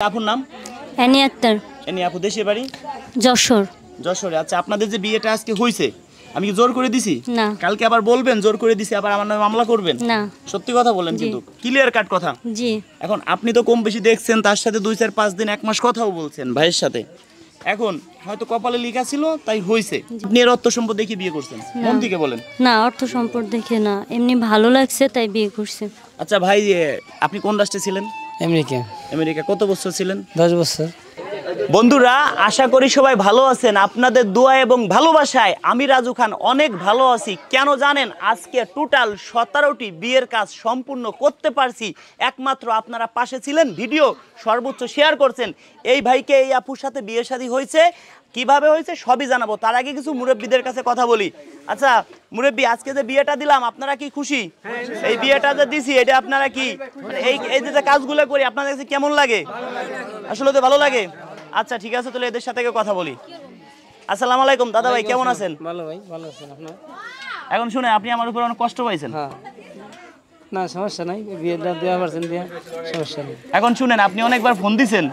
আপুর নাম any Akter. Any আপু দেশের বাড়ি যশোর। যশোরে। আচ্ছা, আপনাদের যে বিয়েটা আজকে হয়েছে আমি কি জোর করে দিছি? না। কালকে আবার বলবেন জোর করে দিছি, আবার আমার নামে মামলা করবেন? না। সত্যি কথা বলেন, কিন্তু ক্লিয়ার কাট কথা। জি। এখন আপনি তো কম বেশি দেখছেন, তার সাথে 2-4-5 দিন 1 মাস কথাও বলছেন ভাইয়ের সাথে। এখন হয়তো কপালে লেখা ছিল তাই হয়েছে। আপনি এর অর্থ সম্পদ দেখে বিয়ে করছেন? মন থেকে বলেন। না, অর্থ সম্পদ দেখে না, এমনি ভালো লাগছে তাই বিয়ে করছে। আচ্ছা ভাই, আপনি কোন রাষ্ট্রে ছিলেন? আমেরিকা। আমেরিকা। কত বছর ছিলেন? 10 বছর। বন্ধুরা, আশা করি সবাই ভালো আছেন। আপনাদের দোয়া এবং ভালোবাসায় আমি রাজু খান অনেক ভালো আছি। কেন জানেন? আজকে টোটাল 17টি বিয়ের কাজ সম্পূর্ণ করতে পারছি একমাত্র আপনারা পাশে ছিলেন, ভিডিও সর্বোচ্চ শেয়ার করছেন। এই ভাইকে এই আপুর সাথে বিয়ে শাদী হয়েছে, কিভাবে হয়েছে সবই জানাবো। তার আগে কিছু মুরব্বীদের কাছে কথা বলি। আচ্ছা মুরব্বী, আজকে যে বিয়েটা দিলাম আপনারা কি খুশি? এই বিয়েটা যে দিছি এটা আপনারা কি এই যে কাজগুলো করি আপনাদের কাছে কেমন লাগে? আসলে তো ভালো লাগে। আচ্ছা ঠিক আছে, তাহলে এদের সাথে কথা বলি। আসসালামু আলাইকুম দাদা ভাই, কেমন আছেন? ভালো ভাই, ভালো আছেন আপনি? এখন শুনে আপনি আমার উপর অনেক কষ্ট পাইছেন। হ্যাঁ, না সমস্যা নাই, বিয়েটা দেওয়া পারছেন, দিয়া সমস্যা নেই। এখন শুনেন, আপনি অনেকবার ফোন দিছেন।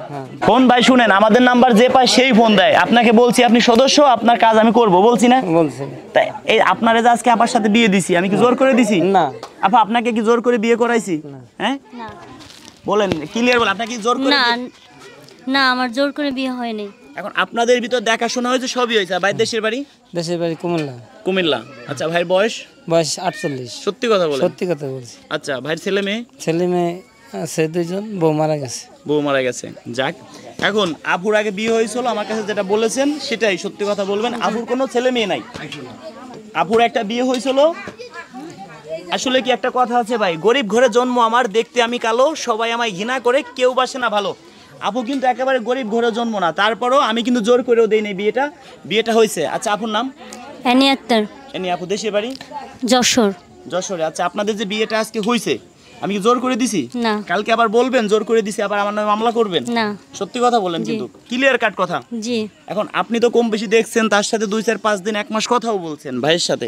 ফোন ভাই শুনেন, আমাদের নাম্বার যে পায় সেই ফোন দেয়। আপনাকে বলছি আপনি সদস্য, আপনার কাজ আমি করব, বলছি না? বলছেন তাই এই আপনারে যে আজকে আপার সাথে বিয়ে দিছি, আমি কি জোর করে দিছি? না। আপা, আপনাকে কি জোর করে বিয়ে করাইছি? হ্যাঁ না। বলেন, ক্লিয়ার বলেন, আপনাকে কি জোর করে? না না, আমার জোর করে বিয়ে হয়নি। এখন আপনাদের ভিতর দেখাশোনা হয়েছে, সবই হয়েছে। ভাই দেশের বাড়ি? দেশের বাড়ি কুমিল্লা। কুমিল্লা। আচ্ছা, ভাইয়ের বয়স? বয়স 48। সত্যি কথা বলেন? সত্যি কথা বলছি। আচ্ছা, ভাইয়ের ছেলে মেয়ে? ছেলে মেয়ে আছে 2 জন, বউ মারা গেছে। বউ মারা গেছে। যাক, এখন আপুর আগে বিয়ে হয়েছিল, আমার কাছে যেটা বলেছেন সেটাই সত্যি কথা বলবেন। আপুর কোনো ছেলে মেয়ে নাই, আপুর একটা বিয়ে হয়েছিল। আসলে কি একটা কথা আছে ভাই, গরিব ঘরে জন্ম আমার, দেখতে আমি কালো, সবাই আমায় ঘৃণা করে, কেউ বাসে না ভালো। আপু কিন্তু একেবারে গরিব ঘরে জন্ম না, তারপরও আমি কিন্তু জোর করেও দেই নাই, বিয়েটা হয়েছে। আচ্ছা, আপুর নাম? এনি আক্তার। এনি আপু দেশের বাড়ি যশোর। যশোরে। আচ্ছা, আপনাদের যে বিয়েটা আজকে হয়েছে আমি কি জোর করে দিছি? না। কালকে আবার বলবেন জোর করে দিছি, আবার আমার নামে মামলা করবেন? না। সত্যি কথা বলেন, কিন্তু ক্লিয়ার কাট কথা। জি। এখন আপনি তো কম বেশি দেখছেন, তার সাথে 2-4-5 দিন 1 মাস কথাও বলছেন ভাইয়ের সাথে।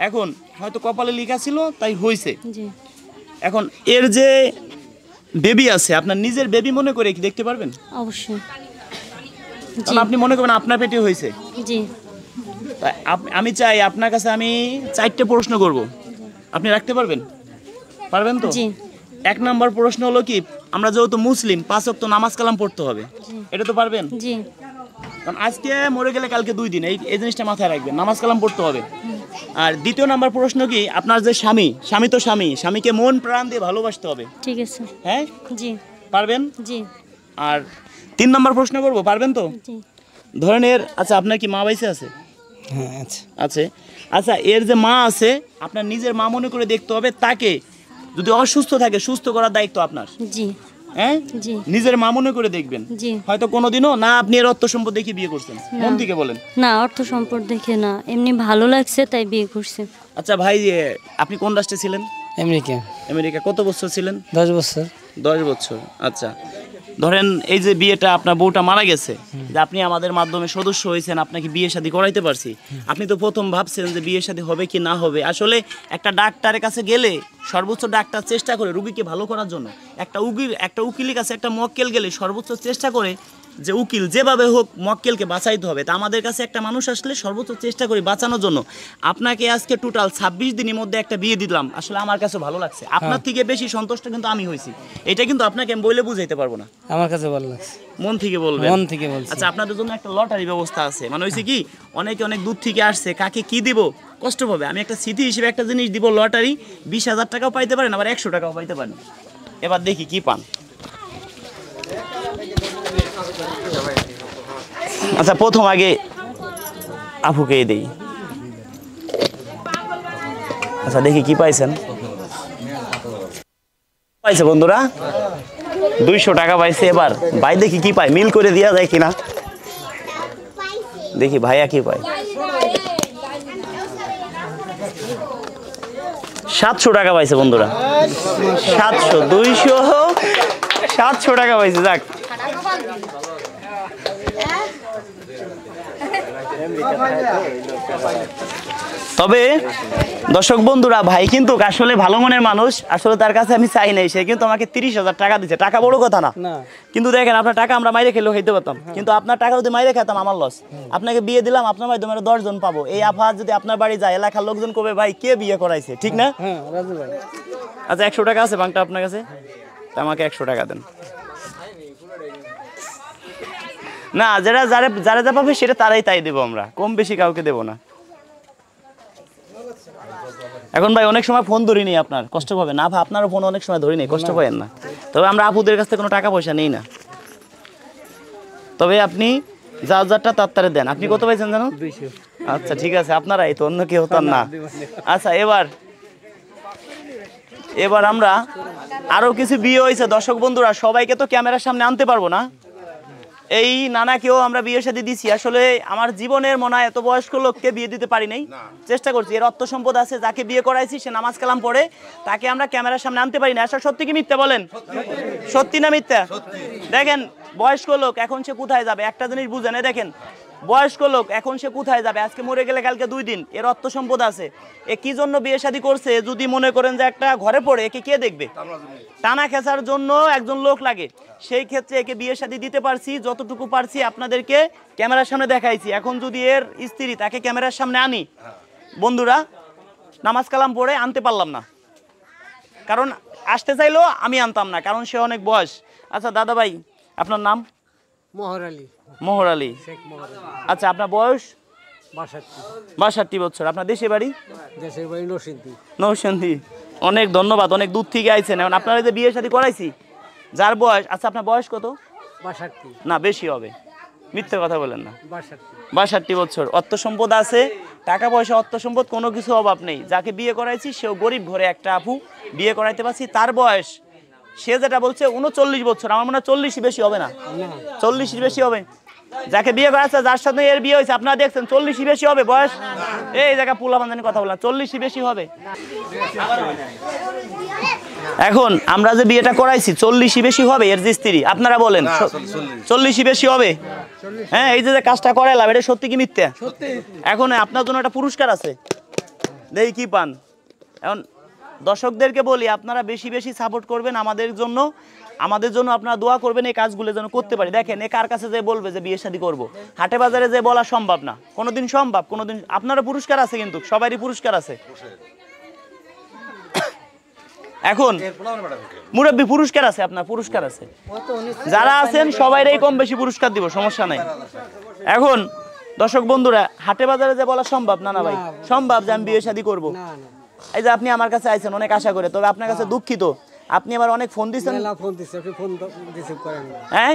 এখন হয়তো কপালে লেখা ছিল তাই হয়েছে। জি। এখন এর যে বেবি আছে, আপনার নিজের বেবি মনে করে কি দেখতে পারবেন? অবশ্যই। কারণ আপনি মনে করবেন আপনার পেটে হয়েছে। জি। তাই আমি চাই আপনার কাছে আমি 4টে প্রশ্ন করব, আপনি রাখতে পারবেন? পারবেন তো? জি। 1 নম্বর প্রশ্ন হলো কি, আমরা যেহেতু মুসলিম 5 ওয়াক্ত নামাজ কালাম পড়তে হবে, এটা তো পারবেন? জি। কারণ আজকে মরে গেলে কালকে 2 দিন, এই জিনিসটা মাথায় রাখবেন, নামাজ কালাম পড়তে হবে। আর 2য় নাম্বার প্রশ্ন কি, আপনার যে স্বামী তো স্বামীকে মন প্রাণ দিয়ে ভালোবাসতে হবে। ঠিক আছে। হ্যাঁ, জি। পারবেন? জি। আর 3 নম্বর প্রশ্ন করব, পারবেন তো? জি। ধরেন আচ্ছা, আপনার কি মা বাইসে আছে? হ্যাঁ আছে। আছে। আচ্ছা, এর যে মা আছে আপনার নিজের মা মনে করে দেখতে হবে, তাকে যদি অসুস্থ থাকে সুস্থ করার দায়িত্ব আপনার। জি। হ্যাঁ, জি। নিজের মা মনে করে দেখবেন। জি। হয়তো কোনোদিনও না আপনি এর অর্থ সম্পদ দেখে বিয়ে করছেন? মন থেকে বলেন। না, অর্থ সম্পদ দেখে না, এমনি ভালো লাগছে তাই বিয়ে করছে। আচ্ছা ভাই, আপনি কোন রাষ্ট্রে ছিলেন? আমেরিকা। আমেরিকা। কত বছর ছিলেন? 10 বছর। 10 বছর। আচ্ছা, ধরেন এই যে বিয়েটা, আপনার বউটা মারা গেছে, যে আপনি আমাদের মাধ্যমে সদস্য হয়েছেন, আপনাকে বিয়ে শাদী করাইতে পারছি। আপনি তো প্রথম ভাবছেন যে বিয়ে শাদী হবে কি না হবে। আসলে একটা ডাক্তারের কাছে গেলে সর্বোচ্চ ডাক্তার চেষ্টা করে রুগীকে ভালো করার জন্য। একটা উকিলের কাছে একটা মক্কেল গেলে সর্বোচ্চ চেষ্টা করে যে উকিল যেভাবে হোক মক্কেলকে বাঁচাইতে হবে। তা আমাদের কাছে একটা মানুষ আসলে সর্বোচ্চ চেষ্টা করি বাঁচানোর জন্য। আপনাকে আজকে টোটাল 26 দিনের মধ্যে একটা বিয়ে দিলাম, আসলে আমার কাছে ভালো লাগছে। আপনার থেকে বেশি সন্তুষ্ট কিন্তু আমি হয়েছি, এটা কিন্তু আপনাকে আমি বলে বুঝাইতে পারবো না। আমার কাছে ভালো লাগছে। মন থেকে বলবেন? মন থেকে বলছি। আচ্ছা, আপনাদের জন্য একটা লটারি ব্যবস্থা আছে। মানে হয়েছে কি, অনেকে অনেক দূর থেকে আসছে, কাকে কি দিব কষ্ট পাবে। আমি একটা স্মৃতি হিসেবে একটা জিনিস দিব, লটারি। 20,000 টাকাও পাইতে পারেন, আবার 100 টাকাও পাইতে পারেন। এবার দেখি কি পান। আচ্ছা, প্রথম আগে আপুকে দেই। আচ্ছা, দেখি কি পাইছেন। পাইছে বন্ধুরা 200 টাকা পাইছে। এবার ভাই দেখি কি পায়, মিল করে দেওয়া যায় কিনা। দেখি ভাইয়া কি পায়। 700 টাকা পাইছে বন্ধুরা। 700, 200, 700 টাকা পাইছে। যাক, তবে দর্শক বন্ধুরা ভাই কিন্তু আসলে ভালো মনের মানুষ, আসলে তার কাছে আমি চাই নাই, সে কিন্তু আমাকে 30,000 টাকা দিচ্ছে। টাকা বড় কথা না, কিন্তু দেখেন আপনার টাকা আমরা মাইরে খেলেও খাইতে পারতাম, কিন্তু আপনার টাকা যদি মাইরে খেতাম আমার লস। আপনাকে বিয়ে দিলাম, আপনার মাধ্যমে 10 জন পাবো। এই আফা যদি আপনার বাড়ি যায়, এলাকার লোকজন কবে ভাই কে বিয়ে করাইছে, ঠিক না? আচ্ছা 100 টাকা আছে বাংটা আপনার কাছে, আমাকে 100 টাকা দেন। না, যারা যা পাবে সেটা তারাই তাই দেবো আমরা, কম বেশি কাউকে দেবো না। এখন ভাই অনেক সময় ফোন ধরি নেই, আপনার কষ্ট পাবে না, আপনারও ফোন অনেক সময় ধরি নেই, কষ্ট পাবেন না। তবে আমরা আপুদের কাছ থেকে কোনো টাকা পয়সা নেই না। তবে আপনি যারটা তার দেন। আপনি কত পাইছেন জানো? 200। আচ্ছা ঠিক আছে, আপনারা এই তো, অন্য কেউ তার না। আচ্ছা এবার আমরা আরো কিছু বিয়ে হয়েছে দর্শক বন্ধুরা, সবাইকে তো ক্যামেরার সামনে আনতে পারবো না। এই নানাকেও আমরা বিয়ের সাথে দিছি। আসলে আমার জীবনের মনে হয় এত বয়স্ক লোককে বিয়ে দিতে পারি নাই, চেষ্টা করছি। এর অর্থ সম্পদ আছে, যাকে বিয়ে করাইছি সে নামাজ কালাম পড়ে, তাকে আমরা ক্যামেরার সামনে আনতে পারি না। আসলে সত্যি কি মিথ্যা বলেন? সত্যি না মিথ্যা? দেখেন বয়স্ক লোক এখন সে কোথায় যাবে, একটা জিনিস বুঝেন। দেখেন বয়স্ক লোক এখন সে কোথায় যাবে, আজকে মরে গেলে কালকে 2 দিন। এর অর্থ সম্পদ আছে, এ কি জন্য বিয়ে শাদী করছে? যদি মনে করেন যে একটা ঘরে পড়ে, একে কে দেখবে? টানা খেঁচার জন্য একজন লোক লাগে। সেই ক্ষেত্রে একে বিয়ে শাদী দিতে পারছি, যতটুকু পারছি আপনাদেরকে ক্যামেরার সামনে দেখাইছি। এখন যদি এর স্ত্রী তাকে ক্যামেরার সামনে আনি, বন্ধুরা নামাজ কালাম পড়ে আনতে পারলাম না, কারণ আসতে চাইলেও আমি আনতাম না, কারণ সে অনেক বয়স। আচ্ছা দাদা ভাই, আপনার নাম? মোহর আলী। আচ্ছা আপনার বয়স? 62 বছর। আপনার দেশে বাড়ি? নরসিংদী। অনেক ধন্যবাদ, অনেক দূর থেকে আইছেন। এখন আপনারা যে বিয়ে শাদী করাইছি, যার বয়স, আচ্ছা আপনার বয়স কত? 62 না, বেশি হবে, মিথ্যে কথা বলেন না। 62 বছর। অর্থ সম্পদ আছে, টাকা পয়সা অর্থ সম্পদ কোনো কিছু অভাব নেই। যাকে বিয়ে করাইছি সেও গরিব ঘরে একটা আপু, বিয়ে করাইতে পারছি। তার বয়স সে যেটা বলছে 39 বছর, আমার মনে হয় 40 বেশি হবে না, 40 বেশি হবে। যাকে বিয়ে করাচ্ছে, যার সাথে এর বিয়ে হয়েছে, আপনারা দেখছেন 40 বেশি হবে বয়স। এই জায়গা পুলা বান্ধানি কথা বললাম, 40 বেশি হবে। এখন আমরা যে বিয়েটা করাইছি 40 বেশি হবে এর যে স্ত্রী, আপনারা বলেন 40 বেশি হবে? হ্যাঁ, এই যে কাজটা করাইলাম এটা সত্যি কি মিথ্যা? এখন আপনার জন্য একটা পুরস্কার আছে, দেখি কি পান। এখন দর্শকদেরকে বলি, আপনারা বেশি বেশি সাপোর্ট করবেন আমাদের জন্য আপনারা দোয়া করবেন এই কাজগুলো যেন করতে পারি। দেখেন এ কার কাছে যে বলবে যে বিয়ে শাদী করবো, হাটে বাজারে যে বলা সম্ভব না, কোনোদিন সম্ভব, কোনোদিন। আপনারা পুরস্কার আছে, কিন্তু সবারই পুরস্কার আছে। এখন মুরব্বী পুরস্কার আছে, আপনার পুরস্কার আছে, যারা আছেন সবাইরই কম বেশি পুরস্কার দিব, সমস্যা নাই। এখন দর্শক বন্ধুরা, হাটে বাজারে যে বলা সম্ভব না? না ভাই, সম্ভব যে আমি বিয়ে শাদী করবো। এই যে আপনি আমার কাছে আইছেন অনেক আশা করে, তবে আপনার কাছে দুঃখিত, আপনি আবার অনেক ফোন দিচ্ছেন। হ্যাঁ,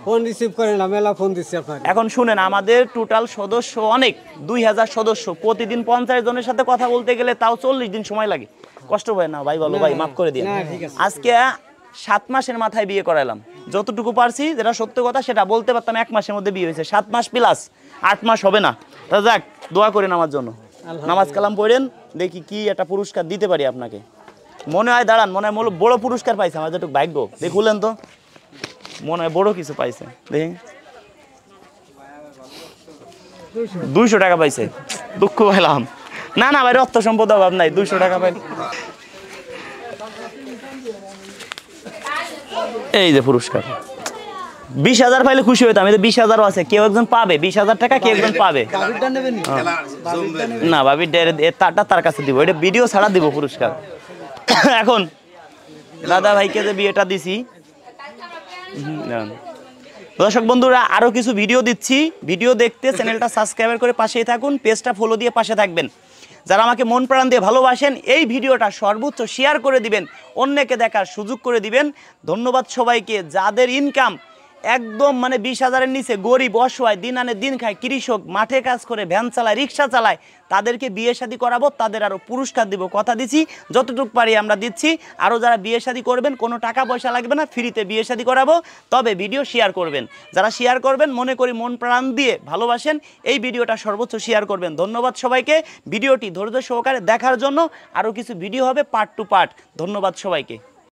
ফোন রিসিভ করেন না, মেলা ফোন দিচ্ছি আপনাকে। এখন শুনেন, আমাদের টোটাল সদস্য অনেক, 2000 সদস্য। প্রতিদিন 50 জনের সাথে কথা বলতে গেলে তাও 40 দিন সময় লাগে। কষ্ট হয় না ভাই? বলো ভাই, মাফ করে দিন। আজকে 7 মাসের মাথায় বিয়ে করাইলাম, যতটুকু পারছি, যেটা সত্য কথা সেটা বলতে পারতাম। 1 মাসের মধ্যে বিয়ে হয়েছে, 7 মাস প্লাস, 8 মাস হবে না। তা যাক, দোয়া করেন আমার জন্য, নামাজ কালাম পড়েন, দেখি কি একটা পুরস্কার দিতে পারি আপনাকে। মনে হয় দাঁড়ান, মনে হয় বড় পুরস্কার পাইছে আমার, যেটুকু ভাগ্য। দেখুলেন তো, মনে হয় বড় কিছু পাইছে। দেখি 200 টাকা পাইছে, দুঃখ পাইলাম। না না ভাই, অর্থ সম্পদ অভাব নাই, 200 টাকা পাই। এই যে পুরস্কার, 20,000 পাইলে খুশি হইতাম। এই যে 20,000 আছে, কেউ একজন পাবে 20,000 টাকা, কেউ একজন পাবে না। ভাবি তারটা তার কাছে দিব, এটা ভিডিও ছাড়া দিব পুরস্কার। এখন দাদা ভাইকে যে বিয়েটা দিছি, দর্শক বন্ধুরা আরো কিছু ভিডিও দিচ্ছি, ভিডিও দেখতে চ্যানেলটা সাবস্ক্রাইব করে পাশেই থাকুন, পেজটা ফলো দিয়ে পাশে থাকবেন। যারা আমাকে মন প্রাণ দিয়ে ভালোবাসেন, এই ভিডিওটা সর্বোচ্চ শেয়ার করে দিবেন, অন্যকে দেখার সুযোগ করে দিবেন। ধন্যবাদ সবাইকে। যাদের ইনকাম একদম মানে 20,000-এর নিচে, গরিব অসহায়, দিন আনে দিন খায়, কৃষক, মাঠে কাজ করে, ভ্যান চালায়, রিক্সা চালায়, তাদেরকে বিয়ে শাদী করাবো, তাদের আরও পুরস্কার দিব, কথা দিচ্ছি, যতটুকু পারি আমরা দিচ্ছি। আরও যারা বিয়ে শাদী করবেন, কোনো টাকা পয়সা লাগবে না, ফ্রিতে বিয়ে শাদী করাবো, তবে ভিডিও শেয়ার করবেন। যারা শেয়ার করবেন, মনে করি মন প্রাণ দিয়ে ভালোবাসেন, এই ভিডিওটা সর্বোচ্চ শেয়ার করবেন। ধন্যবাদ সবাইকে ভিডিওটি ধৈর্য সহকারে দেখার জন্য। আরও কিছু ভিডিও হবে পার্ট টু পার্ট। ধন্যবাদ সবাইকে।